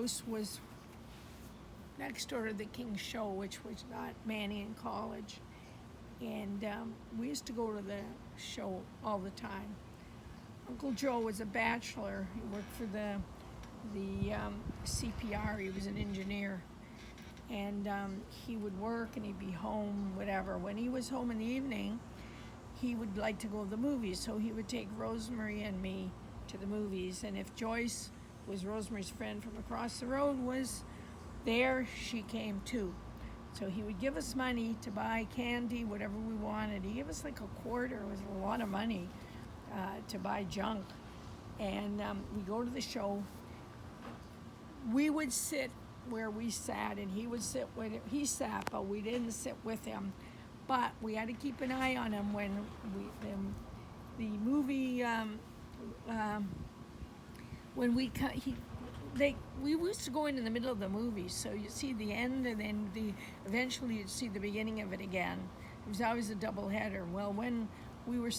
house was next door to the King's Show, which was not Manning College. And we used to go to the show all the time. Uncle Joe was a bachelor. He worked for the CPR. He was an engineer. And he would work and he'd be home, whatever. When he was home in the evening, he would like to go to the movies. So he would take Rosemary and me to the movies. And if Joyce was Rosemary's friend from across the road was there, she came too. So he would give us money to buy candy, whatever we wanted. He gave us like a quarter. It was a lot of money to buy junk. And we go to the show. We would sit where we sat, and he would sit where he sat, but we didn't sit with him. But we had to keep an eye on him when the movie, when we used to go into the middle of the movie, so you see the end, and then eventually you'd see the beginning of it again. It was always a double header. Well, when we'd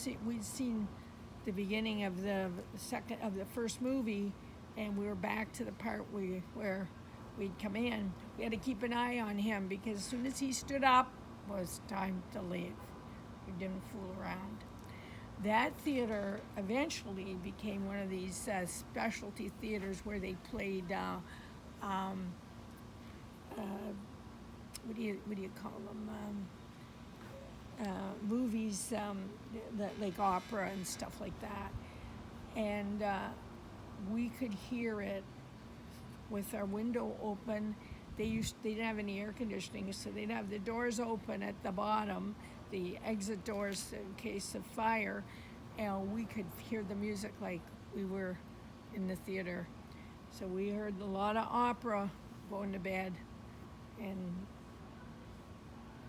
seen the beginning of the first movie, and we were back to the part where we'd come in, we had to keep an eye on him, because as soon as he stood up, it was time to leave. We didn't fool around. That theater eventually became one of these specialty theaters where they played what do you call them? Movies, like opera and stuff like that. And we could hear it with our window open. They didn't have any air conditioning, so they'd have the doors open at the bottom, the exit doors in case of fire, and we could hear the music like we were in the theater. So we heard a lot of opera going to bed, and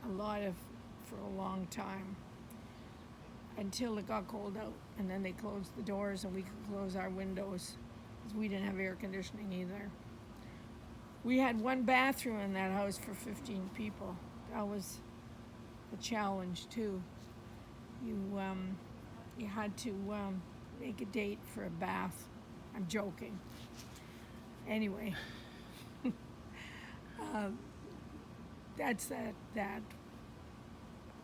for a long time, until it got cold out, and then they closed the doors and we could close our windows, because we didn't have air conditioning either. We had one bathroom in that house for 15 people. That was a challenge too. You had to make a date for a bath. I'm joking. Anyway, that's that.